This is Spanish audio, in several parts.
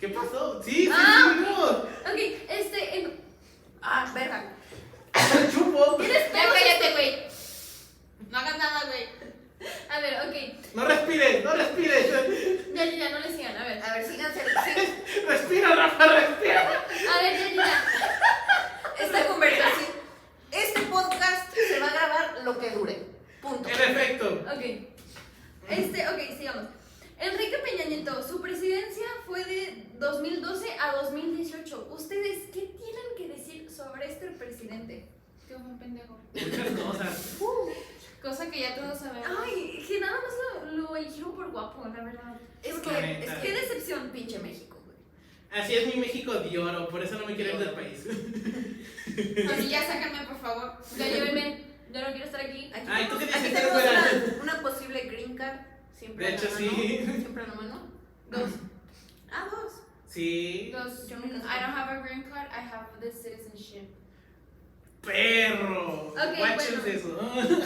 ¿Qué pasó? Sí, seguimos. Ok, verga. Chupo. ¿Tienes Ya pelos? cállate, güey. No hagas nada, güey. A ver, ok. No respires, no respires. Ya, no le sigan, a ver. A ver, síganse. Respira, Rafa, respira. A ver, ya. Esta conversación, este podcast se va a grabar lo que dure. Punto. En efecto. Ok, sigamos. Enrique Peña Nieto, su presidencia fue de 2012 a 2018. ¿Ustedes qué tienen que decir sobre este presidente? Qué buen pendejo. Muchas cosas. Cosa que ya todos sabemos. Ay, que nada más lo eligieron por guapo, la verdad. Es La que, neta. Qué decepción. pinche México, güey. Así es mi México de oro, por eso no me quiero ir del país. Así ya sácame, por favor. Ya llévenme, yo no quiero estar aquí. Ay, ¿tú qué dices? Aquí ¿Eres tenemos güera? una posible green card. Siempre De a la hecho, mano. sí. Siempre a la mano. 2. Dos. Sí. Yo me caso. I don't have a green card, I have the citizenship. Perro. Ok, Guáchense bueno. eso.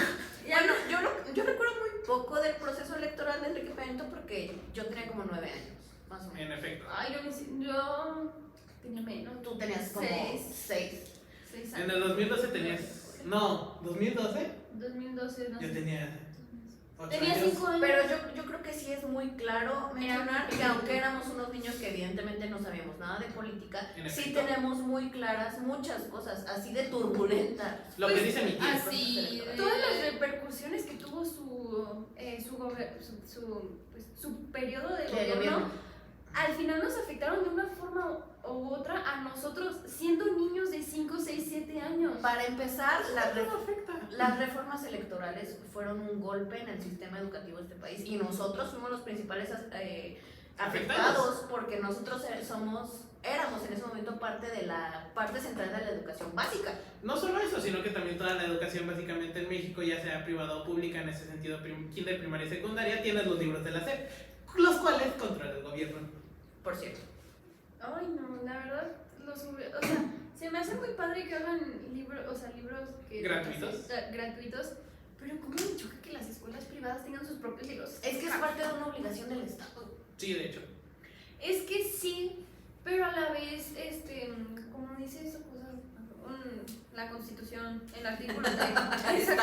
Ya Bueno, yo recuerdo muy poco del proceso electoral de Enrique Peña Nieto porque yo tenía como 9 años, más o menos. En efecto. Ay, yo tenía menos. Tú tenías como 6. 6 En años. el 2012 tenías. No, ¿2012? 2012, no Yo sé. tenía 8 Tenía años. 5 años. Pero yo creo que sí es muy claro mencionar que aunque éramos unos niños que evidentemente no sabíamos nada de política, En sí efecto. tenemos muy claras muchas cosas, así de turbulentas. Lo que dice mi tía. Así de- Todas las repercusiones que tuvo su periodo de gobierno, al final nos afectaron de una forma u otra a nosotros, siendo niños de 5, 6, 7 años. Para empezar, ¿Cómo afecta? las reformas electorales fueron un golpe en el sistema educativo de este país y nosotros fuimos los principales afectados porque nosotros éramos en ese momento parte central de la educación básica. No solo eso, sino que también toda la educación básicamente en México, ya sea privada o pública, en ese sentido, kinder, primaria y secundaria, tienes los libros de la SEP, los cuales controla el gobierno. Por cierto. Ay, no, la verdad, se me hace muy padre que hagan libros que ¿Gratuitos? gratuitos, pero cómo me choca que las escuelas privadas tengan sus propios libros. Es que es parte de una obligación del Estado. Sí, de hecho. Es que sí, pero a la vez, como dice esa cosa, la Constitución, el artículo de esa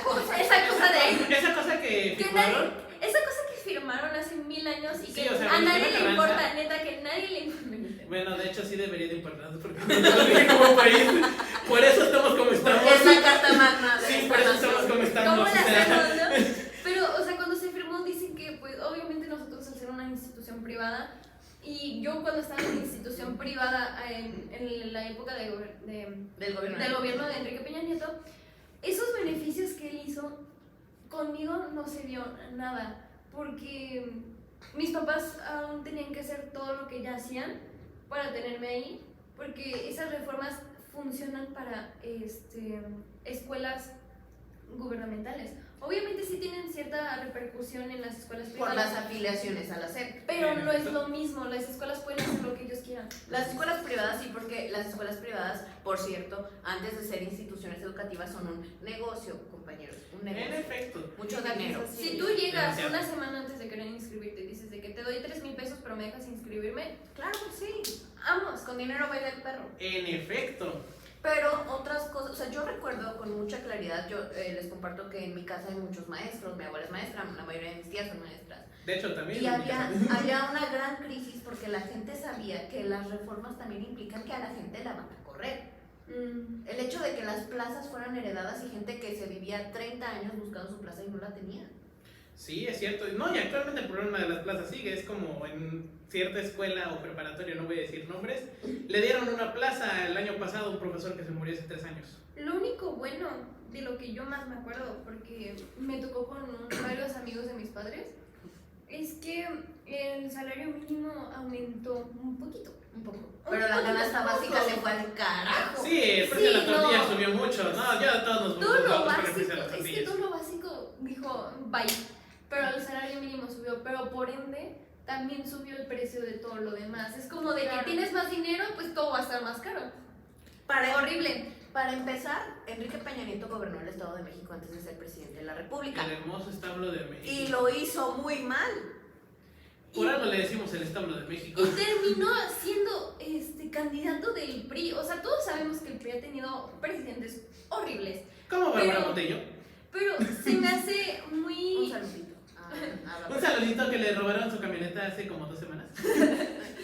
cosa de ahí. Esa cosa que firmaron. Esa cosa que firmaron hace 1000 años y que Sí, o sea, a nadie Venezuela le importa, Carranza. neta, que nadie le importa. Bueno, de hecho sí debería de importarnos porque no nos rige como país. Por eso estamos como estamos. Es la carta magna de Sí, esta por eso nación. estamos como estamos. ¿Cómo o la sea, hacemos, no? Pero, o sea, cuando se firmó dicen que, pues, obviamente nosotros al ser una institución privada, y yo cuando estaba en una institución privada en la época del gobierno de Enrique Peña Nieto, esos beneficios que él hizo, conmigo no se vio nada, porque mis papás aún tenían que hacer todo lo que ya hacían para tenerme ahí, porque esas reformas funcionan para escuelas gubernamentales. Obviamente sí tienen cierta repercusión en las escuelas Por privadas, las afiliaciones a la SEP. pero no es lo mismo, las escuelas pueden hacer lo que ellos quieran. Las escuelas privadas sí, porque las escuelas privadas, por cierto, antes de ser instituciones educativas son un negocio, compañeros, un en negocio. efecto. Mucho dinero. Si tú llegas Demasiado. una semana antes de querer inscribirte y dices de que te doy 3,000 pesos pero me dejas inscribirme, Claro que sí. vamos. Con dinero baila el perro. En efecto. Pero otras cosas, o sea, yo recuerdo con mucha claridad, yo les comparto que en mi casa hay muchos maestros, mi abuela es maestra, la mayoría de mis tías son maestras. De hecho, también. Y había una gran crisis porque la gente sabía que las reformas también implican que a la gente la van a correr. El hecho de que las plazas fueran heredadas y gente que se vivía 30 años buscando su plaza y no la tenía. Sí, es cierto. No, y actualmente el problema de las plazas sigue. Es como en cierta escuela o preparatoria, no voy a decir nombres, le dieron una plaza el año pasado a un profesor que se murió hace 3 años. Lo único bueno de lo que yo más me acuerdo, porque me tocó con varios amigos de mis padres, es que el salario mínimo aumentó un poquito. Un poco. Pero la canasta básica se fue al carajo. Sí, es porque Sí, la tortilla no. subió mucho. No, ya todos nos Todo lo vamos con básico, referencia a las es que tortillas. todo lo básico dijo bye, pero el salario mínimo subió, pero por ende también subió el precio de todo lo demás. Es como de Claro. que tienes más dinero, pues todo va a estar más caro. Horrible. Para empezar, Enrique Peña Nieto gobernó el Estado de México antes de ser presidente de la República. El hermoso establo de México. Y lo hizo muy mal. Por algo le decimos el establo de México. Y terminó siendo candidato del PRI. O sea, todos sabemos que el PRI ha tenido presidentes horribles. ¿Cómo Bárbara Botello? Pero se me hace muy... Un saludito. Un saludito que le robaron su camioneta hace como 2 semanas.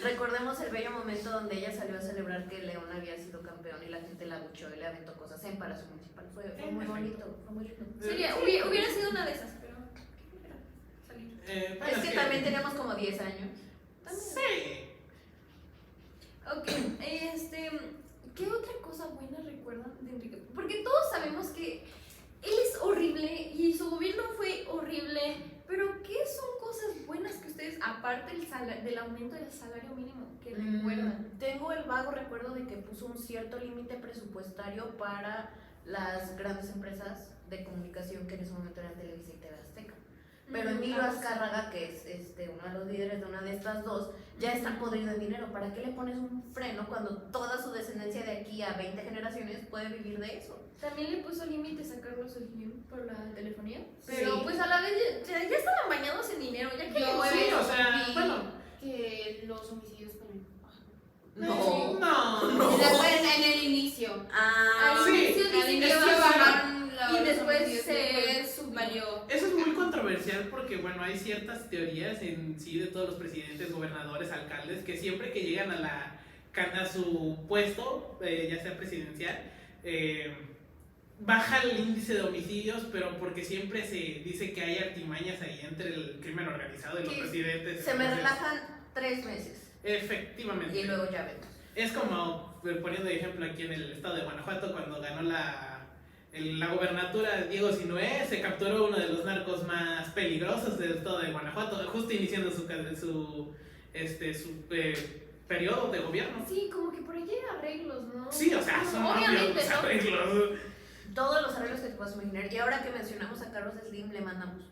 Recordemos el bello momento donde ella salió a celebrar que León había sido campeón y la gente la abucheó y le aventó cosas en Palacio Municipal. Fue muy bonito, fue muy lindo. Hubiera sido una de esas, pero... Es que también teníamos como 10 años. Sí. Ok, ¿qué otra cosa buena recuerdan de Enrique? Porque todos sabemos que él es horrible y su gobierno fue horrible, pero ¿qué son cosas buenas que ustedes, aparte del aumento del salario mínimo, que recuerdan? Tengo el vago recuerdo de que puso un cierto límite presupuestario para las grandes empresas de comunicación que en ese momento eran Televisa y TV Azteca. Pero Emilio Azcárraga, que es uno de los líderes de una de estas dos, ya está podrido en dinero. ¿Para qué le pones un freno cuando toda su descendencia de aquí a 20 generaciones puede vivir de eso? También le puso límites a Carlos Slim por la telefonía. Pero Sí. pues a la vez ya estaban bañados en dinero, ya que le mueven. Sí, o sea, vi bueno. que los homicidios con No. en el inicio. Al sí. inicio Al dicen inicio que bajaron bajaron y los después homicidios, se después subió. Eso es muy controversial porque, bueno, hay ciertas teorías en sí de todos los presidentes, gobernadores, alcaldes, que siempre que llegan a su puesto, ya sea presidencial, baja el índice de homicidios, pero porque siempre se dice que hay artimañas ahí entre el crimen organizado y los Sí, presidentes. Se me Entonces, relajan 3 meses efectivamente. y luego ya vemos. Es como, poniendo de ejemplo aquí en el estado de Guanajuato, cuando ganó la gobernatura Diego Sinué, se capturó uno de los narcos más peligrosos del estado de Guanajuato, justo iniciando su periodo de gobierno. Sí, como que por ahí hay arreglos, ¿no? Sí, o sea, son obviamente, obvios los ¿no? arreglos. Todos los arreglos que te puedas imaginar. Y ahora que mencionamos a Carlos Slim, le mandamos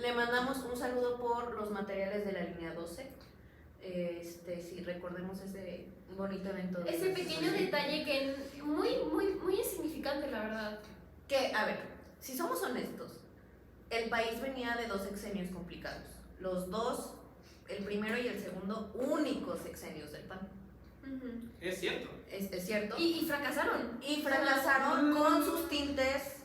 le mandamos un saludo por los materiales de la línea 12. Sí, recordemos ese bonito evento. de Ese las pequeño escuelas. detalle que muy insignificante, la verdad. Que, a ver, si somos honestos, el país venía de 2 sexenios complicados. Los dos, el primero y el segundo, únicos sexenios del PAN. Es cierto. Es cierto. Y fracasaron. Y fracasaron con sus tintes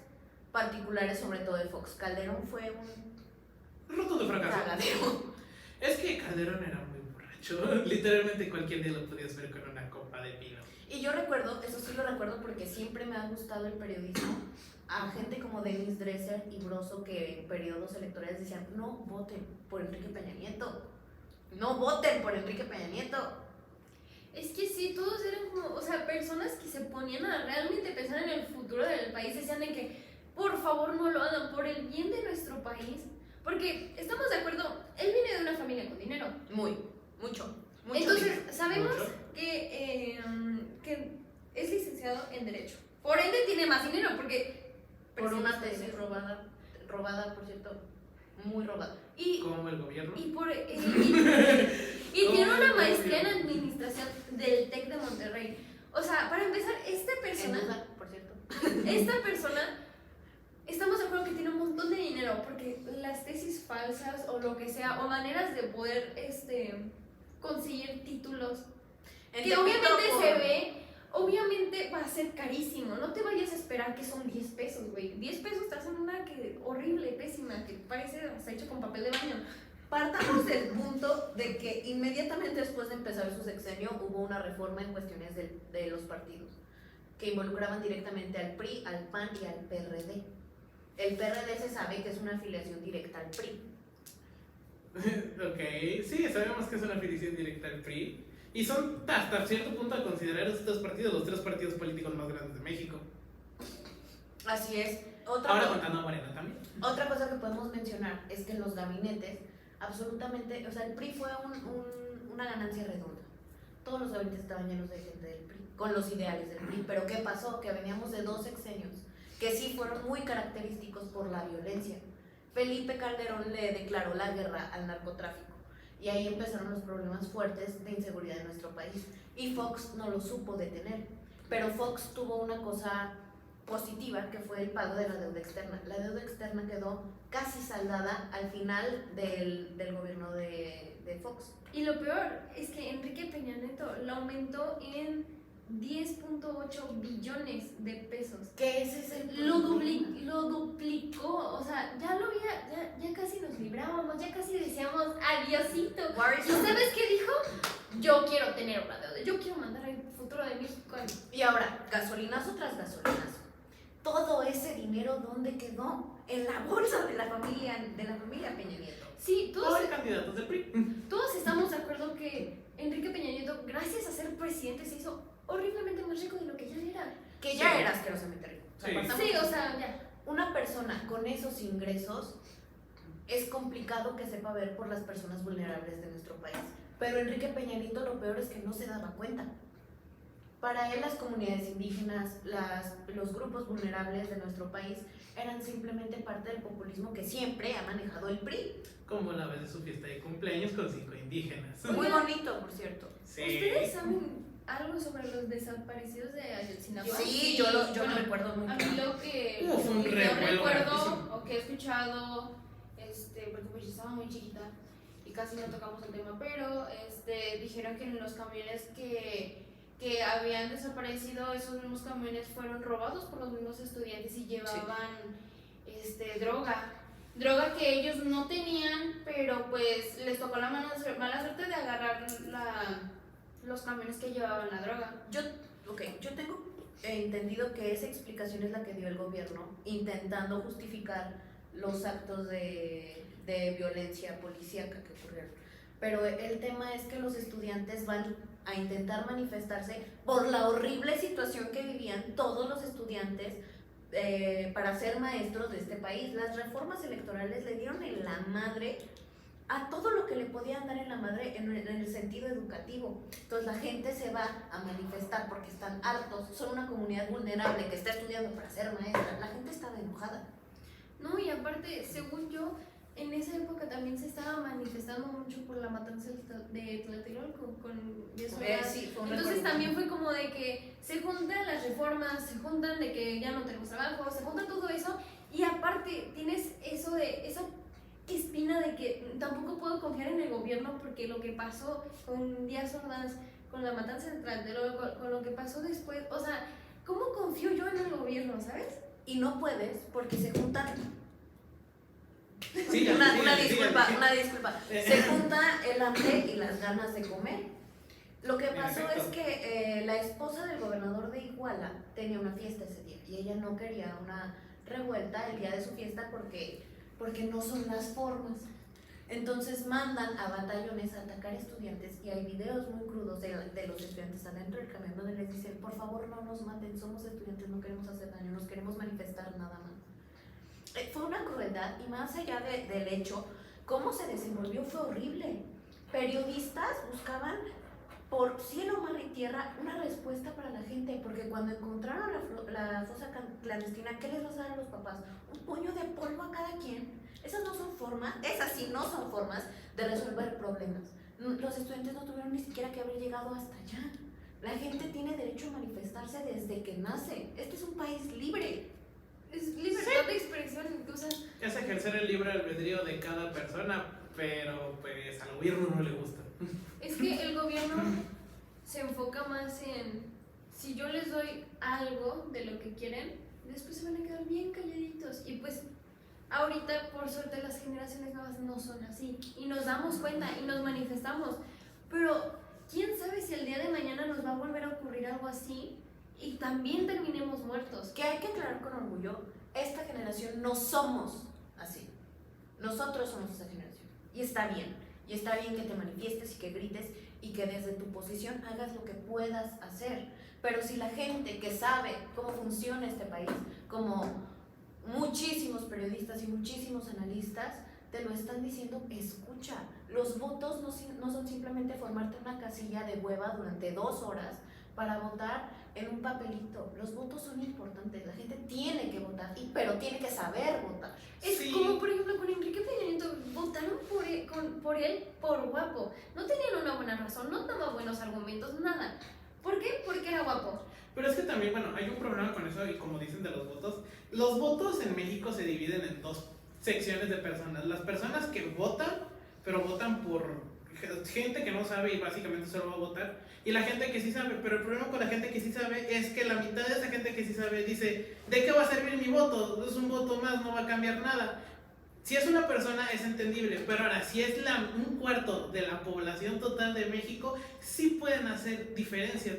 particulares, sobre todo de Fox. Calderón fue un Roto de fracaso. cagadero. Es que Calderón era muy borracho. Literalmente cualquier día lo podías ver con una copa de vino. Y yo recuerdo, eso sí lo recuerdo porque siempre me ha gustado el periodismo, a gente como Denis Dresser y Broso que en periodos electorales decían, no voten por Enrique Peña Nieto. No voten por Enrique Peña Nieto. Es que sí, todos eran como, o sea, personas que se ponían a realmente pensar en el futuro del país, decían de que, por favor, no lo hagan por el bien de nuestro país. Porque estamos de acuerdo, él viene de una familia con dinero. Mucho. Entonces, dinero. sabemos Mucho. que es licenciado en Derecho. Por ende, tiene más dinero, porque... Por una presidente. tesis robada, por cierto, muy robada. Y, Como el gobierno. y tiene una maestría en Administración del TEC de Monterrey. O sea, para empezar, esta En persona... duda, por cierto. Esta persona, estamos de acuerdo que tiene un montón de dinero, porque las tesis falsas o lo que sea, o maneras de poder conseguir títulos, En que Tepito, obviamente obviamente va a ser carísimo. No te vayas a esperar que son 10 pesos, güey. 10 pesos te hacen una que horrible, pésima, que parece hasta hecho con papel de baño. Partamos del punto de que inmediatamente después de empezar su sexenio hubo una reforma en cuestiones de los partidos que involucraban directamente al PRI, al PAN y al PRD. El PRD se sabe que es una afiliación directa al PRI. Ok, sí, sabemos que es una afiliación directa al PRI. Y son hasta cierto punto a considerar estos partidos los 3 partidos políticos más grandes de México. Así es. Ahora contando a Morena también. Otra cosa que podemos mencionar es que en los gabinetes, absolutamente, o sea, el PRI fue una ganancia redonda. Todos los gabinetes estaban llenos de gente del PRI, con los ideales del PRI. Pero ¿qué pasó? Que veníamos de 2 sexenios que sí fueron muy característicos por la violencia. Felipe Calderón le declaró la guerra al narcotráfico y ahí empezaron los problemas fuertes de inseguridad en nuestro país. Y Fox no lo supo detener, pero Fox tuvo una cosa positiva, que fue el pago de la deuda externa. La deuda externa quedó casi saldada al final del gobierno de Fox. Y lo peor es que Enrique Peña Nieto lo aumentó en 10.8 billones de pesos. Que ese es el Lo duplicó, o sea, ya casi nos librábamos, ya casi decíamos adiosito. ¿Y sabes qué dijo? Yo quiero tener una deuda, yo quiero mandar el futuro de México a... Y ahora, gasolinazo tras gasolinazo. Todo ese dinero, ¿dónde quedó? En la bolsa de la familia Peña Nieto. Sí, Todos los candidatos del PRI. todos estamos de acuerdo que Enrique Peña Nieto, gracias a ser presidente, se hizo horriblemente más rico de lo que ya era. Que ya Sí. era asquerosamente rico. Sí. Sí, o sea, ya. Una persona con esos ingresos es complicado que sepa ver por las personas vulnerables de nuestro país. Pero Enrique Peña Nieto lo peor es que no se daba cuenta. Para él las comunidades indígenas, los grupos vulnerables de nuestro país eran simplemente parte del populismo que siempre ha manejado el PRI. Como la vez de su fiesta de cumpleaños con 5 indígenas. Muy bonito, por cierto. Sí. ¿Ustedes saben algo sobre los desaparecidos de Ayotzinapa? Sí, Sí, yo lo bueno, recuerdo muy A bien. mí lo que Un yo revuelo recuerdo grandísimo. o que he escuchado, porque pues yo estaba muy chiquita y casi no tocamos el tema, pero dijeron que en los camiones que habían desaparecido, esos mismos camiones fueron robados por los mismos estudiantes y llevaban droga que ellos no tenían, pero pues les tocó la mala suerte de agarrar los camiones que llevaban la droga. Yo tengo entendido que esa explicación es la que dio el gobierno intentando justificar los actos de violencia policíaca que ocurrieron. Pero el tema es que los estudiantes van a intentar manifestarse por la horrible situación que vivían todos los estudiantes para ser maestros de este país. Las reformas electorales le dieron en la madre a todo lo que le podían dar en la madre en el sentido educativo. Entonces la gente se va a manifestar porque están hartos, son una comunidad vulnerable que está estudiando para ser maestra. La gente estaba enojada. No, y aparte, según yo, en esa época también se estaba manifestando mucho por la matanza de Tlatelolco con Díaz Ordaz. Sí, fue un Entonces recuerdo. también fue como de que se juntan las reformas, se juntan de que ya no tenemos trabajo, se junta todo eso, y aparte tienes esa espina de que tampoco puedo confiar en el gobierno porque lo que pasó con Díaz Ordaz, con la matanza de Tlatelolco, con lo que pasó después, o sea, ¿cómo confío yo en el gobierno, sabes? Y no puedes porque se juntan. Síganle, Una síganle, disculpa. síganle. Se junta el hambre y las ganas de comer. Lo que En pasó efecto. es que la esposa del gobernador de Iguala tenía una fiesta ese día y ella no quería una revuelta el día de su fiesta porque no son las formas. Entonces mandan a batallones a atacar estudiantes y hay videos muy crudos de los estudiantes adentro del camión donde les dicen: por favor no nos maten, somos estudiantes, no queremos hacer daño, nos queremos manifestar nada más. Fue una crueldad y más allá del hecho, cómo se desenvolvió fue horrible. Periodistas buscaban por cielo, mar y tierra una respuesta para la gente, porque cuando encontraron la fosa clandestina, ¿qué les vas a dar a los papás? Un puño de polvo a cada quien. Esas sí no son formas de resolver problemas. Los estudiantes no tuvieron ni siquiera que haber llegado hasta allá. La gente tiene derecho a manifestarse desde que nace. Este es un país libre. Es libertad de expresión, o sea, Es ejercer el libre albedrío de cada persona, pero pues al gobierno no le gusta. es que el gobierno se enfoca más en, si yo les doy algo de lo que quieren, después se van a quedar bien calladitos. Y pues ahorita, por suerte, las generaciones nuevas no son así. Y nos damos cuenta y nos manifestamos. Pero, ¿quién sabe si el día de mañana nos va a volver a ocurrir algo así y también terminemos muertos? Que hay que aclarar con orgullo, esta generación no somos así. Nosotros somos esa generación. Y está bien que te manifiestes y que grites y que desde tu posición hagas lo que puedas hacer. Pero si la gente que sabe cómo funciona este país, como muchísimos periodistas y muchísimos analistas, te lo están diciendo, escucha. Los votos no son simplemente formarte una casilla de hueva durante 2 horas para votar en un papelito. Los votos son importantes, la gente tiene que votar, pero tiene que saber votar. Es Sí. como, por ejemplo, con Enrique Peña Nieto, votaron por él por guapo. No tenían una buena razón, no daba buenos argumentos, nada. ¿Por qué? Porque era guapo. Pero es que también, bueno, hay un problema con eso y como dicen de los votos en México se dividen en dos secciones de personas. Las personas que votan, pero votan por gente que no sabe y básicamente solo va a votar. Y la gente que sí sabe, pero el problema con la gente que sí sabe es que la mitad de esa gente que sí sabe dice, ¿de qué va a servir mi voto? Es un voto más, no va a cambiar nada. Si es una persona es entendible, pero ahora si es un cuarto de la población total de México, sí pueden hacer diferencia,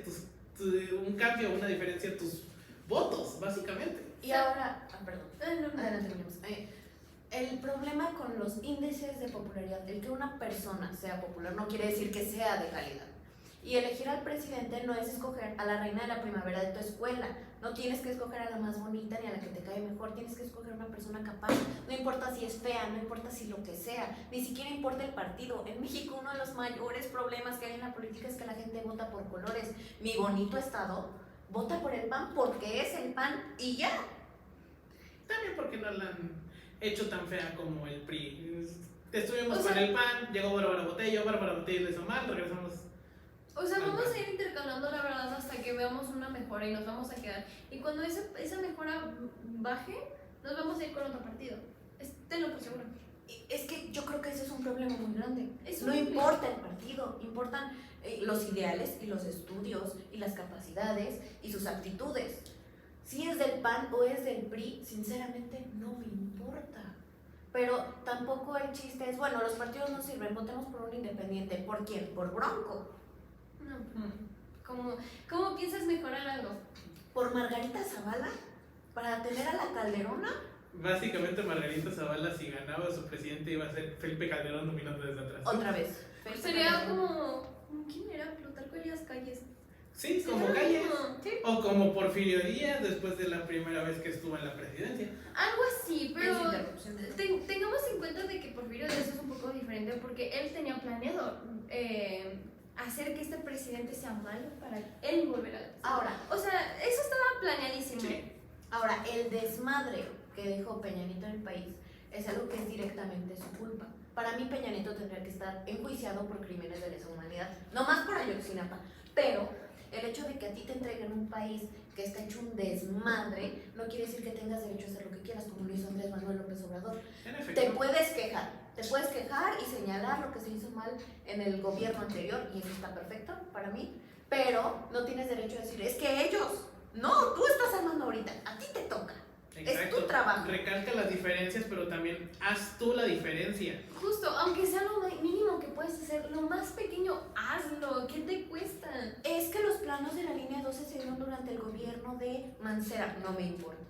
un cambio, una diferencia tus votos, básicamente. Y ahora, perdón, No. adelante, terminemos. El problema con los índices de popularidad, el que una persona sea popular no quiere decir que sea de calidad. Y elegir al presidente no es escoger a la reina de la primavera de tu escuela. No tienes que escoger a la más bonita ni a la que te cae mejor. Tienes que escoger a una persona capaz. No importa si es fea, no importa si lo que sea. Ni siquiera importa el partido. En México uno de los mayores problemas que hay en la política es que la gente vota por colores. Mi bonito estado vota por el PAN porque es el PAN y ya. También porque no la han hecho tan fea como el PRI. Estuvimos con el PAN, llegó Bárbara Botello le hizo mal, regresamos. O sea, vamos a ir intercalando la verdad hasta que veamos una mejora y nos vamos a quedar. Y cuando esa mejora baje, nos vamos a ir con otro partido. Tenlo por seguro. Es que yo creo que ese es un problema muy grande. Es No un importa el partido, importan los ideales y los estudios y las capacidades y sus actitudes. Si es del PAN o es del PRI, sinceramente no me importa. Pero tampoco el chiste es, bueno, los partidos no sirven, votemos por un independiente. ¿Por quién? ¿Por Bronco? No. ¿Cómo piensas mejorar algo? ¿Por Margarita Zavala? ¿Para tener a la Calderona? Básicamente Margarita Zavala, si ganaba su presidente, iba a ser Felipe Calderón dominando desde atrás. Otra vez. Sería como... ¿Quién era? Plutarco Elías Calles. Sí, como Calles. ¿Sí? O como Porfirio Díaz después de la primera vez que estuvo en la presidencia. Algo así, pero Pero tengamos en cuenta de que Porfirio Díaz es un poco diferente porque él tenía planeado hacer que este presidente sea malo para él volver a la presidencia. ahora, O sea, eso estaba planeadísimo. Sí. Ahora, el desmadre que dejó Peña Nieto en el país es algo que es directamente su culpa. Para mí, Peña Nieto tendría que estar enjuiciado por crímenes de lesa humanidad, no más por Ayotzinapa, pero el hecho de que a ti te entreguen un país que está hecho un desmadre no quiere decir que tengas derecho a hacer lo que quieras, como lo hizo Andrés Manuel López Obrador. En efecto. Te puedes quejar y señalar lo que se hizo mal en el gobierno anterior, y eso está perfecto para mí, pero no tienes derecho a decir, es que ellos, no, tú estás armando ahorita, a ti te toca. Exacto. Es tu trabajo. Recalca las diferencias, pero también haz tú la diferencia. Justo, aunque sea lo mínimo que puedes hacer, lo más pequeño, hazlo. ¿Qué te cuesta? Es que los planos de la línea 12 se dieron durante el gobierno de Mancera, no me importa.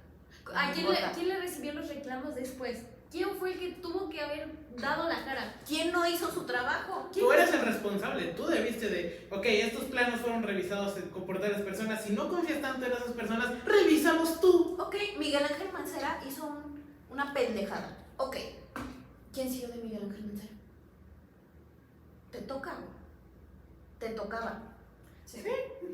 ¿A quién le recibió los reclamos después? ¿Quién fue el que tuvo que haber dado la cara? ¿Quién no hizo su trabajo? Tú eres el responsable, tú debiste de, ok, estos planos fueron revisados por tales personas, si no confías tanto en esas personas, revísalos tú. Ok, Miguel Ángel Mancera hizo una pendejada. Ok, ¿quién siguió de Miguel Ángel Mancera? Te toca, te tocaba. Sí.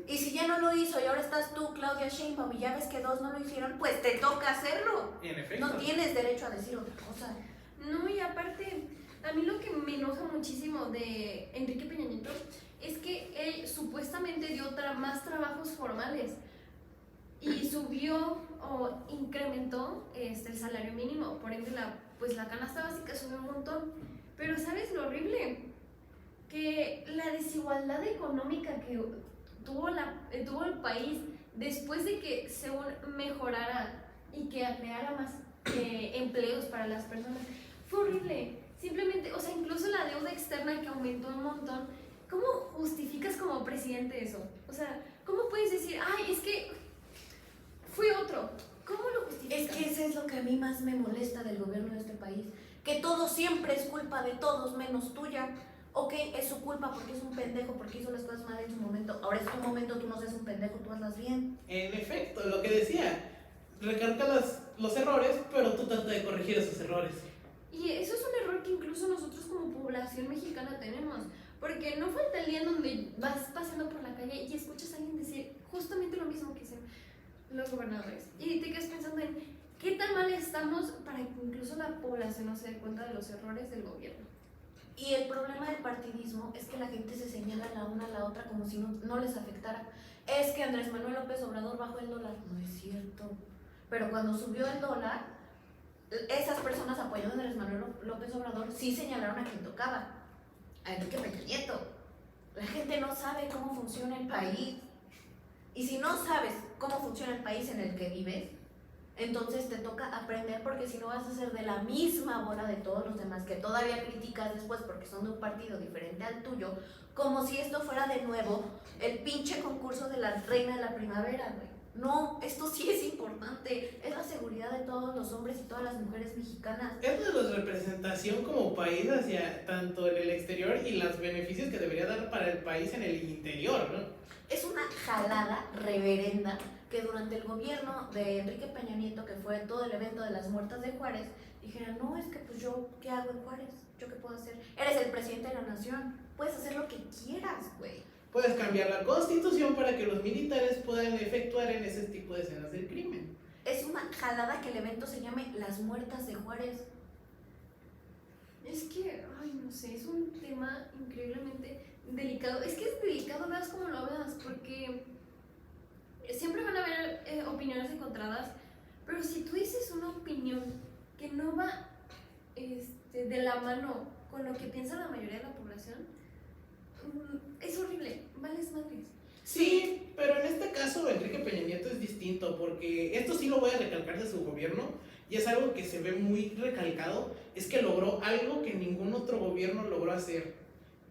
Y si ya no lo hizo y ahora estás tú, Claudia Sheinbaum, y ya ves que dos no lo hicieron, pues te toca hacerlo. En efecto. No tienes derecho a decir otra cosa. No, y aparte, a mí lo que me enoja muchísimo de Enrique Peña Nieto es que él supuestamente dio más trabajos formales y subió o incrementó el salario mínimo, por ende la canasta básica subió un montón. Pero ¿sabes lo horrible? Que la desigualdad económica que tuvo el país después de que según mejorara y que creara más empleos para las personas fue horrible. Simplemente, o sea, incluso la deuda externa que aumentó un montón. ¿Cómo justificas como presidente eso? O sea, ¿cómo puedes decir, ay, es que fue otro? ¿Cómo lo justificas? Es que eso es lo que a mí más me molesta del gobierno de este país, que todo siempre es culpa de todos menos tuya. Ok, es su culpa porque es un pendejo, porque hizo las cosas mal en su momento. Ahora es tu momento, tú no seas un pendejo, tú hazlas bien. En efecto, lo que decía, recalca los errores, pero tú trata de corregir esos errores. Y eso es un error que incluso nosotros como población mexicana tenemos, porque no falta el día en donde vas pasando por la calle y escuchas a alguien decir justamente lo mismo que dicen los gobernadores y te quedas pensando en qué tan mal estamos para que incluso la población no se dé cuenta de los errores del gobierno. Y el problema del partidismo es que la gente se señala la una a la otra como si no les afectara. Es que Andrés Manuel López Obrador bajó el dólar. No es cierto. Pero cuando subió el dólar, esas personas apoyando a Andrés Manuel López Obrador sí señalaron a quien tocaba, a Enrique Peña Nieto. La gente no sabe cómo funciona el país. Y si no sabes cómo funciona el país en el que vives, entonces te toca aprender, porque si no vas a ser de la misma bola de todos los demás que todavía criticas después porque son de un partido diferente al tuyo, como si esto fuera de nuevo el pinche concurso de la reina de la primavera, güey. No, esto sí es importante, es la seguridad de todos los hombres y todas las mujeres mexicanas. Es de representación como país hacia tanto en el exterior y los beneficios que debería dar para el país en el interior, ¿no? Es una jalada reverenda que durante el gobierno de Enrique Peña Nieto, que fue todo el evento de las muertas de Juárez, dijeran, no, es que pues yo, ¿qué hago en Juárez? ¿Yo qué puedo hacer? Eres el presidente de la nación, puedes hacer lo que quieras, güey. Puedes cambiar la constitución para que los militares puedan efectuar en ese tipo de escenas del crimen. Es una jalada que el evento se llame Las Muertas de Juárez. Es que, ay, no sé, es un tema increíblemente delicado. Es que es delicado, veas como lo veas, porque siempre van a haber opiniones encontradas, pero si tú dices una opinión que no va de la mano con lo que piensa la mayoría de la población, es horrible, vales madres. Sí, pero en este caso Enrique Peña Nieto es distinto, porque esto sí lo voy a recalcar de su gobierno, y es algo que se ve muy recalcado, es que logró algo que ningún otro gobierno logró hacer,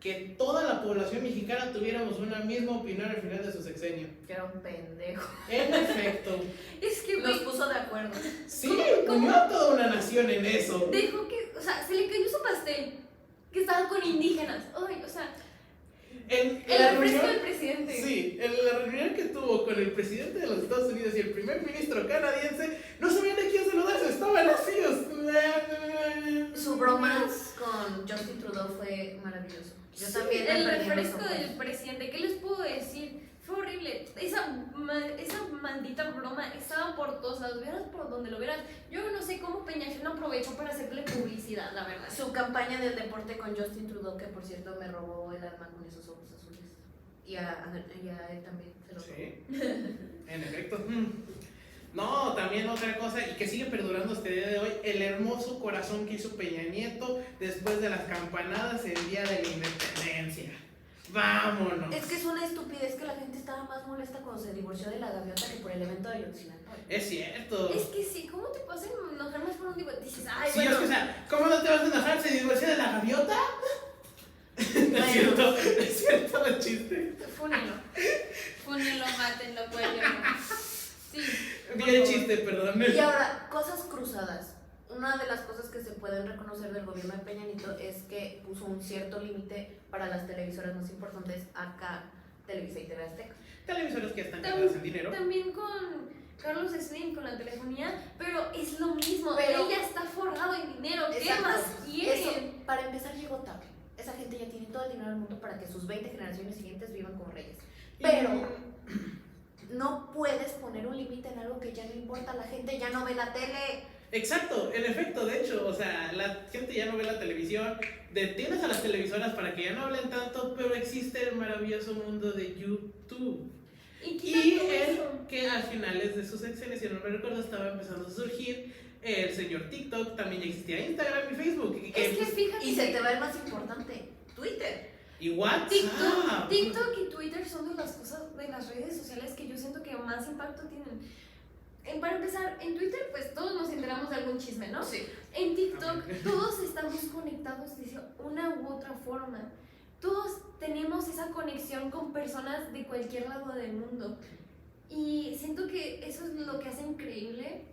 que toda la población mexicana tuviéramos una misma opinión al final de su sexenio. Que era un pendejo. En efecto. Es que, Nos güey, puso de acuerdo. Sí, unió a toda una nación en eso. dejó que, o sea, se le cayó su pastel, que estaban con indígenas. Ay, o sea, En el la refresco reunión- del presidente. Sí, en la reunión que tuvo con el presidente de los Estados Unidos y el primer ministro canadiense, no sabían a quién se lo das, estaban vacíos. Su bromance con Justin Trudeau fue maravilloso. Yo Sí, también el me perdí en los refresco ojos. del presidente, ¿qué les puedo decir? Fue horrible. Esa maldita broma estaba por todos lados, vieras por donde lo vieras. Yo no sé cómo Peña Nieto no aprovechó para hacerle publicidad, la verdad. Su campaña del deporte con Justin Trudeau, que por cierto me robó el alma con esos ojos azules. Y a él también se lo robó. Sí, en efecto. No, también otra cosa, y que sigue perdurando hasta el día de hoy, el hermoso corazón que hizo Peña Nieto después de las campanadas el día de la independencia. ¡Vámonos! Es que es una estupidez que la gente estaba más molesta cuando se divorció de la gaviota que por el evento de Ayotzinapa. Es cierto. Es que sí, ¿cómo te puedes enojar más por un divorcio? Dices, ay, Sí, bueno. es que, o sea, ¿cómo no te vas a enojar? ¿Se divorció de la gaviota? No es cierto el chiste. Fúnenlo, mátenlo, cuélguenlo. Sí. Vi el chiste, perdón. Y ahora, cosas cruzadas. Una de las cosas que se pueden reconocer del gobierno de Peña Nieto es que puso un cierto límite para las televisoras más importantes, acá Televisa y TV Azteca. Televisores que están ganados en dinero. También con Carlos Slim, con la telefonía, pero es lo mismo. Pero- Él ya está forrado en dinero. ¿Qué Exacto. más quieren? Eso, para empezar, llegó tarde. Esa gente ya tiene todo el dinero del mundo para que sus 20 generaciones siguientes vivan como reyes. Pero no puedes poner un límite en algo que ya no importa. La gente ya no ve la tele. Exacto, en efecto, de hecho, o sea, la gente ya no ve la televisión, detienes a las televisoras para que ya no hablen tanto, pero existe el maravilloso mundo de YouTube. Y Y todo él, eso. que a finales de sus sexenios, si no me recuerdo, estaba empezando a surgir el señor TikTok, también ya existía Instagram y Facebook. Es que fíjate. Y se te va el más importante, Twitter. Y WhatsApp. TikTok y Twitter son de las cosas, de las redes sociales que yo siento que más impacto tienen. Para empezar, en Twitter pues todos nos enteramos de algún chisme, ¿no? Sí. En TikTok todos estamos conectados de una u otra forma. Todos tenemos esa conexión con personas de cualquier lado del mundo. Y siento que eso es lo que hace increíble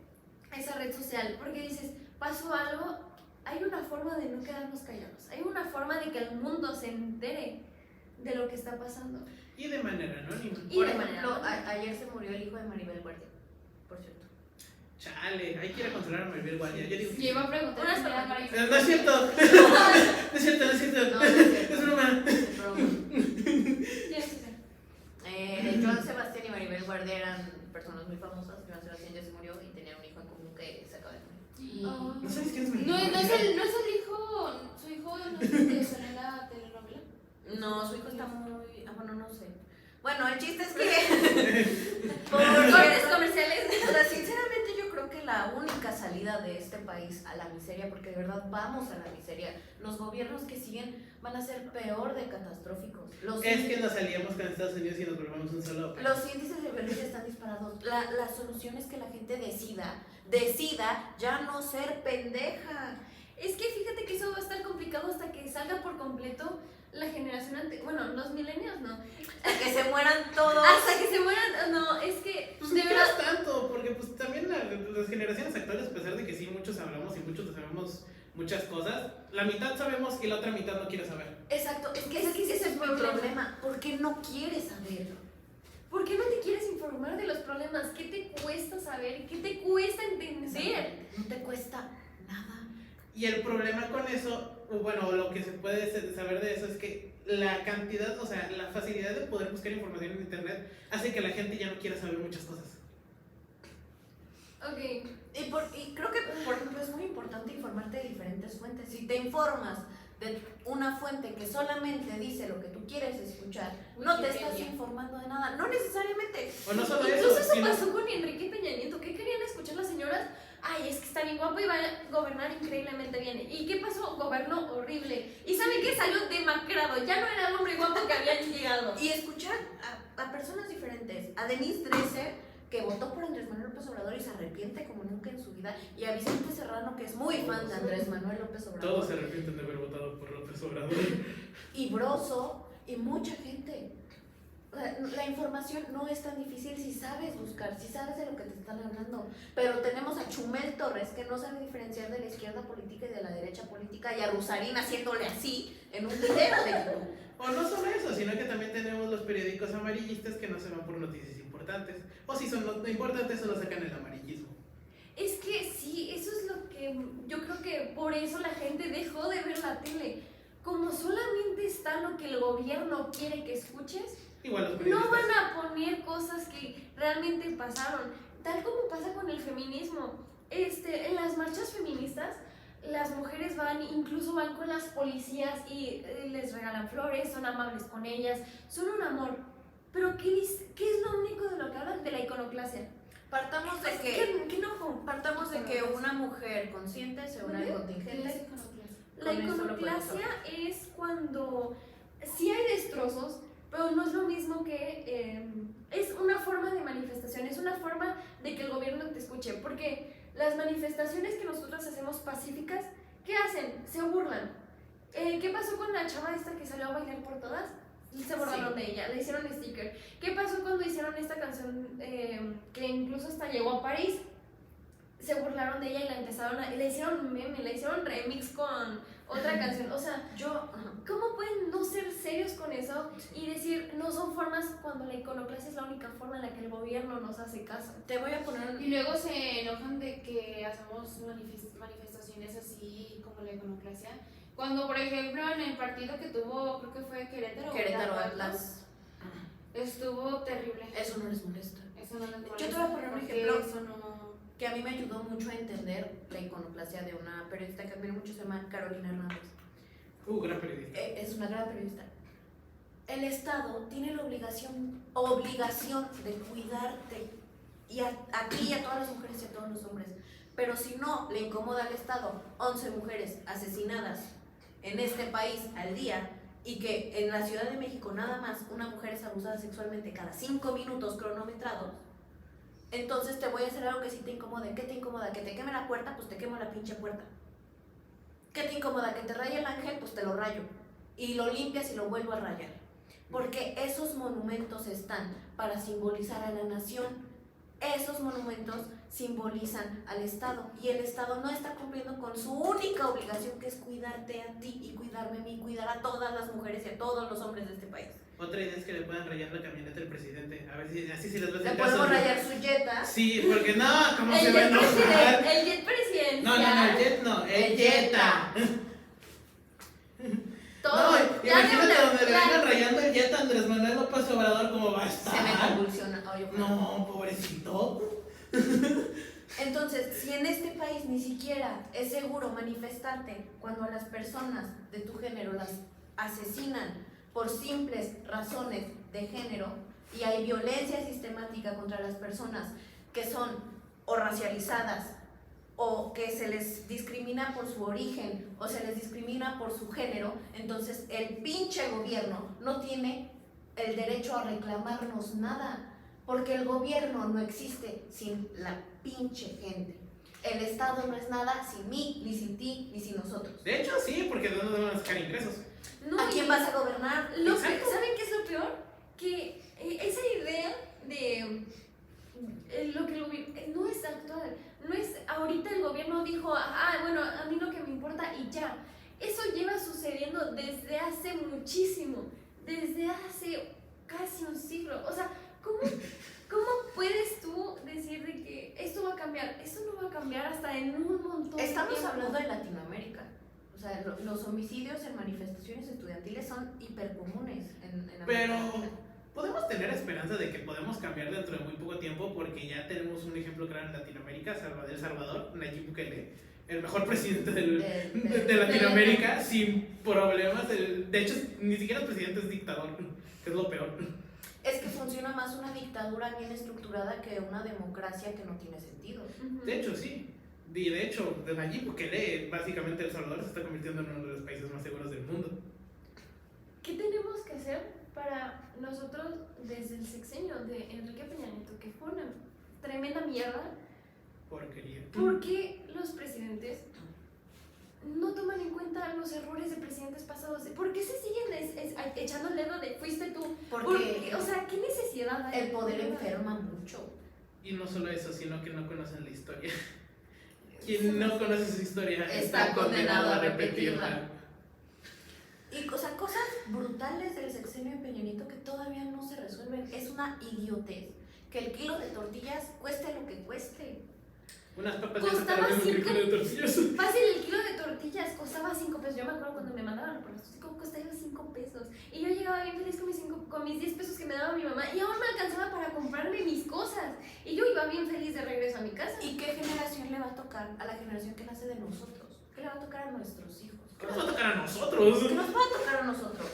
esa red social. Porque dices, pasó algo, hay una forma de no quedarnos callados. Hay una forma de que el mundo se entere de lo que está pasando. Y de manera anónima. Y Por de ejemplo, manera- ayer se murió el hijo de Maribel Guardia, por cierto. Chale, hay que ir a controlar a Maribel Guardia. Yo digo que Yo iba a preguntar Unas si era palabras. para- No es cierto. No es cierto, no es cierto. No, no es cierto. Es broma. Es broma. ¿Quién es ese? Joan Sebastián y Maribel Guardia eran personas muy famosas. Joan Sebastián ya se murió y tenían un hijo en común que se acaba de morir. Y- Ah. ¿No sabes quién es Maribel No, no es Guardia? el hijo no sé si sale en la telenovela. No, su hijo está muy... bueno, no sé. Bueno, el chiste es que... Por cortes comerciales. O sea, sinceramente yo creo que la única salida de este país a la miseria, porque de verdad vamos a la miseria, los gobiernos que siguen van a ser peor de catastróficos. Es que nos salíamos con Estados Unidos y nos volvemos un solo país. Los índices de violencia están disparados. La solución es que la gente decida ya no ser pendeja. Es que fíjate que eso va a estar complicado hasta que salga por completo la generación bueno, los millennials no. Hasta que se mueran todos. Hasta que se mueran, no, es que Pues de no verdad. creas tanto, porque pues también las generaciones actuales, a pesar de que sí muchos hablamos y muchos sabemos muchas cosas, la mitad sabemos y la otra mitad no quiere saber. Exacto, es que ese es mi problema. ¿Por qué no quieres saber? ¿Por qué no te quieres informar de los problemas? ¿Qué te cuesta saber? ¿Qué te cuesta entender? No te cuesta nada. Y el problema con eso, bueno, lo que se puede saber de eso es que la cantidad, o sea, la facilidad de poder buscar información en internet hace que la gente ya no quiera saber muchas cosas. Ok. Y creo que, por ejemplo, es muy importante informarte de diferentes fuentes. Si te informas de una fuente que solamente dice lo que tú quieres escuchar, no te estás informando de nada. No necesariamente. O no solo Incluso eso sino... pasó con Enrique Peña Nieto. ¿Qué querían escuchar las señoras? Ay, es que está bien guapo y va a gobernar increíblemente bien. ¿Y qué pasó? Gobernó horrible. ¿Y saben qué? Salió demacrado. Ya no era el hombre guapo que habían llegado. Y escuchar a personas diferentes. A Denise Dresser, que votó por Andrés Manuel López Obrador y se arrepiente como nunca en su vida. Y a Vicente Serrano, que es muy fan de Andrés Manuel López Obrador. Todos se arrepienten de haber votado por López Obrador. Y Broso, y mucha gente. La información no es tan difícil si sabes buscar, si sabes de lo que te están hablando. Pero tenemos a Chumel Torres, que no sabe diferenciar de la izquierda política y de la derecha política, y a Rusarín haciéndole así en un video de YouTube. O no solo eso, sino que también tenemos los periódicos amarillistas que no se van por noticias importantes. O si son no importantes, solo sacan el amarillismo. Es que sí, eso es lo que yo creo que por eso la gente dejó de ver la tele. Como solamente está lo que el gobierno quiere que escuches, Igual los no periodistas. van a poner cosas que realmente pasaron. Tal como pasa con el feminismo. En las marchas feministas, las mujeres incluso van con las policías y les regalan flores, son amables con ellas, son un amor. Pero ¿qué es lo único de lo que hablan? De la iconoclasia. Partamos de ¿Qué enojo? Partamos de que una mujer consciente se une al contingente. La iconoclasia es cuando sí hay destrozos, pero no es lo mismo que... es una forma de manifestación, es una forma de que el gobierno te escuche, porque las manifestaciones que nosotros hacemos pacíficas, ¿qué hacen? Se burlan. ¿Qué pasó con la chava esta que salió a bailar por todas? Se burlaron de ella, le hicieron sticker. ¿Qué pasó cuando hicieron esta canción que incluso hasta llegó a París? Se burlaron de ella y le hicieron meme, le hicieron remix con otra canción. O sea, ¿cómo pueden no ser serios con eso y decir no son formas cuando la iconoclasia es la única forma en la que el gobierno nos hace caso? Te voy a poner... Y luego se enojan de que hacemos manifestaciones así como la iconoclasia. Cuando, por ejemplo, en el partido que tuvo, creo que fue Querétaro Atlas. Estuvo terrible. Eso no les molesta. Eso no les molesta. Yo te voy a poner un ejemplo. Eso no... Que a mí me ayudó mucho a entender la iconoclasia de una periodista que admiro mucho, se llama Carolina Hernández. Gran periodista. Es una gran periodista. El Estado tiene la obligación de cuidarte, y a ti y a todas las mujeres y a todos los hombres. Pero si no le incomoda al Estado 11 mujeres asesinadas en este país al día, y que en la Ciudad de México nada más una mujer es abusada sexualmente cada 5 minutos cronometrados, entonces te voy a hacer algo que sí te incomode. ¿Qué te incomoda? ¿Que te queme la puerta? Pues te quemo la pinche puerta. ¿Qué te incomoda? ¿Que te raye el ángel? Pues te lo rayo. Y lo limpias y lo vuelvo a rayar. Porque esos monumentos están para simbolizar a la nación. Esos monumentos simbolizan al Estado. Y el Estado no está cumpliendo con su única obligación, que es cuidarte a ti y cuidarme a mí, cuidar a todas las mujeres y a todos los hombres de este país. Otra idea es que le puedan rayar la camioneta del presidente. A ver si así si les va a Le hacer podemos caso. rayar su Jetta. Sí, porque no, ¿cómo se va a enojar? El jet presidencial. No, el jet no, el Jetta. Todo. No, Ya imagínate de donde le vengan rayando el Jetta a Andrés Manuel López Obrador, ¿cómo va a estar? Se me convulsiona. No, pobrecito. Entonces, si en este país ni siquiera es seguro manifestarte cuando a las personas de tu género las asesinan por simples razones de género y hay violencia sistemática contra las personas que son o racializadas o que se les discrimina por su origen o se les discrimina por su género, entonces el pinche gobierno no tiene el derecho a reclamarnos nada, porque el gobierno no existe sin la pinche gente. El Estado no es nada sin mí, ni sin ti, ni sin nosotros. De hecho, sí, porque ¿de dónde van a sacar ingresos? No, ¿A quién vas a gobernar? ¿Saben qué es lo peor? Que esa idea de lo que el gobierno no es actual, no es ahorita el gobierno dijo, bueno, a mí lo que me importa y ya. Eso lleva sucediendo desde hace muchísimo, desde hace casi un siglo. O sea, ¿cómo puedes tú decir de que esto va a cambiar? Esto no va a cambiar hasta en un montón de Estamos tiempo. hablando de Latinoamérica. O sea, los homicidios en manifestaciones estudiantiles son hipercomunes en América Pero Latina. podemos tener esperanza de que podemos cambiar dentro de muy poco tiempo, porque ya tenemos un ejemplo claro en Latinoamérica, El Salvador, Nayib Bukele, el mejor presidente de Latinoamérica, sin problemas. De hecho, ni siquiera el presidente es dictador, que es lo peor. Es que funciona más una dictadura bien estructurada que una democracia que no tiene sentido. De hecho, sí. Y de hecho, Nayib Bukele, básicamente El Salvador se está convirtiendo en uno de los países más seguros del mundo. ¿Qué tenemos que hacer para nosotros desde el sexenio de Enrique Peña Nieto, que fue una tremenda mierda? Porquería. ¿Por qué los presidentes no toman en cuenta los errores de presidentes pasados? ¿Por qué se siguen echando el dedo de fuiste tú? Porque O sea, ¿qué necesidad hay? el poder enferma mucho. Y no solo eso, sino que no conocen la historia. Quien no conoce su historia Está condenado a repetirla. Y cosas brutales del sexenio de Peña Nieto que todavía no se resuelven. Es una idiotez. Que el kilo de tortillas cueste lo que cueste. Unas papas ya se Costaba tardan un kilo de tortillas. Fácil, el kilo de tortillas costaba 5 pesos. Yo me acuerdo cuando me mandaban por los chicos, costaba 5 pesos. Y yo llegaba bien feliz con mis 10 pesos que me daba mi mamá. Y aún me alcanzaba para comprarme mis cosas. Y yo iba bien feliz de regreso a mi casa. ¿Y qué generación le va a tocar a la generación que nace de nosotros? ¿Qué le va a tocar a nuestros hijos? ¿Qué nos va a tocar a nosotros? ¿Qué nos va a tocar a nosotros?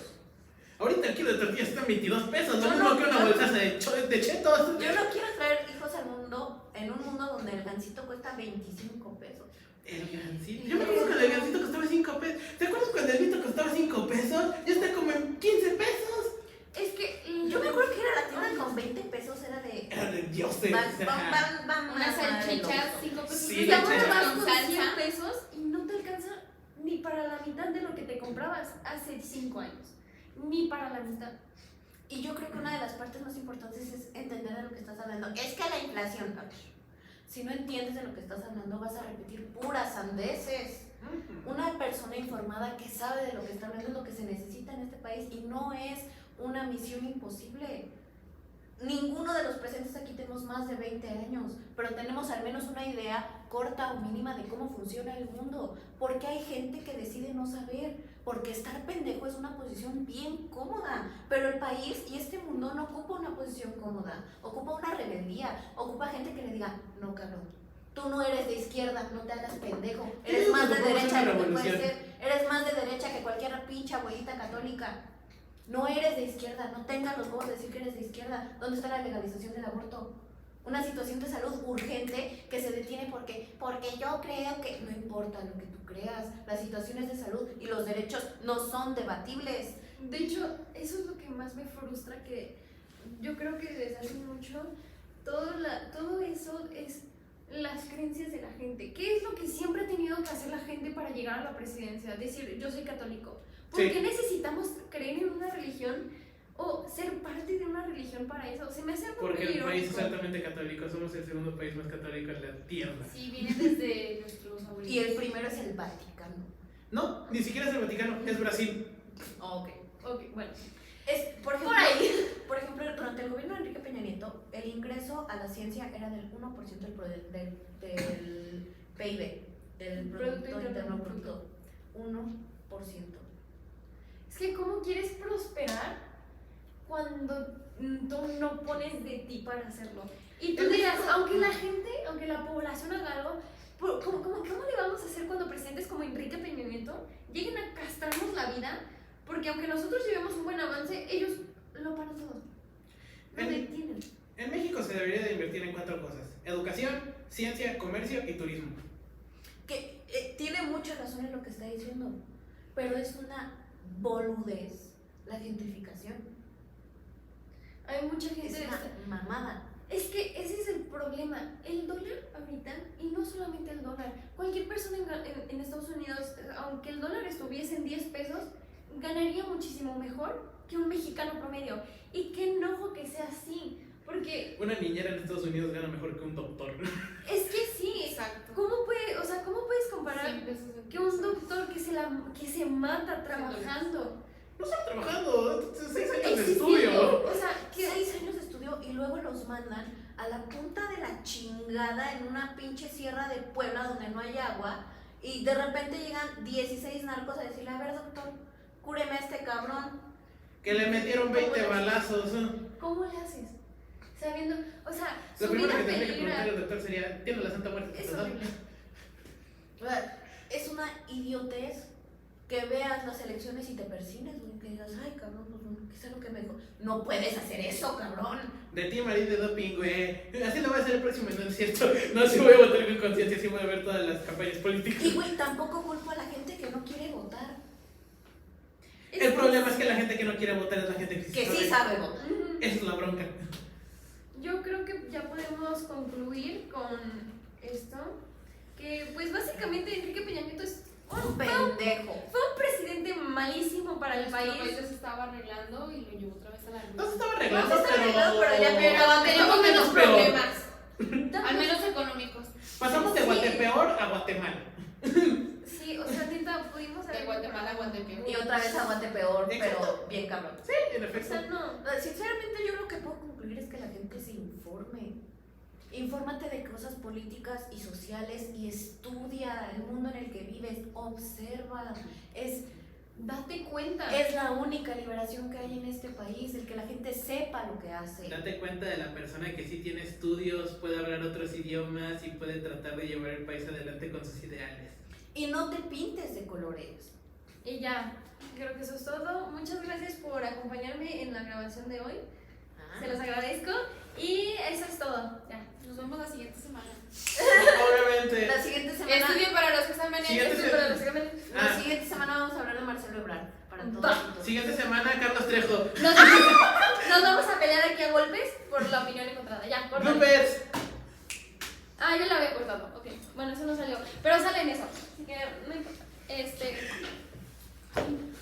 Ahorita el kilo de tortillas está en 22 pesos, Yo no no- mismo que una bolsa de chetos. Yo no quiero traer hijos al mundo en un mundo donde el gansito cuesta 25 pesos. El gansito. Yo me acuerdo cuando el gansito costaba 5 pesos. ¿Te acuerdas cuando el Vito costaba 5 pesos? Ya está como en 15 pesos. Es que Yo me acuerdo que era la tienda con 20 pesos, era de... Era de dioses. Unas salchichas, 5 pesos. Sí, y ahora salchichas. vas con con 100 salsa. pesos y no te alcanza ni para la mitad de lo que te comprabas hace 5 años. Ni para la mitad. Y yo creo que una de las partes más importantes es entender de lo que estás hablando. Es que la inflación, a ver, si no entiendes de lo que estás hablando, vas a repetir puras sandeces. Una persona informada que sabe de lo que está hablando es lo que se necesita en este país y no es una misión imposible. Ninguno de los presentes aquí tenemos más de 20 años, pero tenemos al menos una idea corta o mínima de cómo funciona el mundo. Porque hay gente que decide no saber, porque estar pendejo es una posición bien cómoda, pero el país y este mundo no ocupa una posición cómoda, ocupa una rebeldía, ocupa gente que le diga, no cabrón, tú no eres de izquierda, no te hagas pendejo, eres más de derecha de lo que puedes ser, eres más de derecha que cualquier pinche abuelita católica. No eres de izquierda, no tengas los huevos de decir que eres de izquierda. ¿Dónde está la legalización del aborto? Una situación de salud urgente que se detiene porque yo creo que... No importa lo que tú creas, las situaciones de salud y los derechos no son debatibles. De hecho, eso es lo que más me frustra, que yo creo que desde hace mucho todo eso es las creencias de la gente. ¿Qué es lo que siempre ha tenido que hacer la gente para llegar a la presidencia? Decir, yo soy católico. ¿Por qué necesitamos creer en una religión o ser parte de una religión para eso? Se me hace algo Porque muy el país es irónico. altamente católico, somos el segundo país más católico en la tierra. Sí, viene desde nuestros abuelitos. Y el primero es el Vaticano. No, ni siquiera es el Vaticano, es Brasil. Ok. Ok, bueno. Por ejemplo, durante el gobierno de Enrique Peña Nieto, el ingreso a la ciencia era del 1% del PIB, del Producto Interno Bruto. 1%. Es que ¿cómo quieres prosperar cuando tú no pones de ti para hacerlo. Y tú dirás, aunque la población haga algo, ¿cómo le vamos a hacer cuando presidentes como Enrique Peña Nieto lleguen a castrarnos la vida? Porque aunque nosotros llevemos un buen avance, ellos lo paran todo. No detienen. En México se debería de invertir en 4 cosas: educación, ciencia, comercio y turismo. Que tiene mucha razón en lo que está diciendo, pero es una boludez la gentrificación. Hay mucha gente... Es una mamada. Es que ese es el problema. El dólar ahorita, y no solamente el dólar, cualquier persona en Estados Unidos, aunque el dólar estuviese en 10 pesos, ganaría muchísimo mejor que un mexicano promedio. Y qué enojo que sea así, porque... Una niñera en Estados Unidos gana mejor que un doctor. Es que sí. Exacto. ¿Cómo puedes comparar 100 pesos en que un doctor que se mata trabajando? No están trabajando, 6 años de existiendo? estudio. O sea, que 6 años de estudio y luego los mandan a la punta de la chingada en una pinche sierra de Puebla donde no hay agua y de repente llegan 16 narcos a decirle, a ver doctor, cúreme a este cabrón. Que le metieron 20 balazos. ¿Cómo le haces? Sabiendo, o sea, Lo su primero vida que tendría que peligra. preguntar el doctor sería: ¿tiene la Santa Muerte? Es horrible. Es una idiotez que veas las elecciones y te persines, güey, que digas, ay cabrón, pues, ¿qué es lo que me dijo? No puedes hacer eso, cabrón. De ti, Marín de doping, güey. Así lo voy a hacer el próximo, no es cierto. No, sí voy a votar con conciencia, sí voy a ver todas las campañas políticas. Y güey, tampoco culpo a la gente que no quiere votar. El problema es que la gente que no quiere votar es la gente Que sí sabe votar. Esa es la bronca. Yo creo que ya podemos concluir con esto, que pues básicamente Enrique Peña Nieto es Un pendejo. fue un presidente malísimo para el Nuestro país. país se estaba arreglando y lo llevó otra vez a la No se ruina. estaba arreglando, No se está arreglando, pero ya Pero tenemos menos peor. problemas, al menos económicos. Pasamos de Sí. Guatepeor a Guatemala. Sí, o sea, neta, pudimos De Guatemala a Guatepeor. Y otra vez aguante peor, Exacto. pero bien cabrón. Sí, en O efecto. sea, no. Sinceramente yo lo que puedo concluir es que la gente se informe. Infórmate de cosas políticas y sociales y estudia el mundo en el que vives, observa. Date cuenta. Es la única liberación que hay en este país, el que la gente sepa lo que hace. Date cuenta de la persona que sí tiene estudios, puede hablar otros idiomas y puede tratar de llevar el país adelante con sus ideales. Y no te pintes de colores. Y ya, creo que eso es todo. Muchas gracias por acompañarme en la grabación de hoy. Se los agradezco. Y eso es todo. Ya. Nos vemos la siguiente semana. Obviamente. La siguiente semana, Estudien para los exámenes. Siguiente Esto es para los exámenes. la siguiente semana vamos a hablar de Marcelo Ebrard. Para todos. Va. Siguiente semana, Carlos Trejo. Nos vamos a pelear aquí a golpes por la opinión encontrada. Ya, córtale. Bloopers. Ah, yo la había cortado. Ok. Bueno, eso no salió. Pero sale en eso. Así que no importa.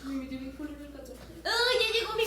Me metí bien culo en el calzón. ¡Ay, ya llegó mi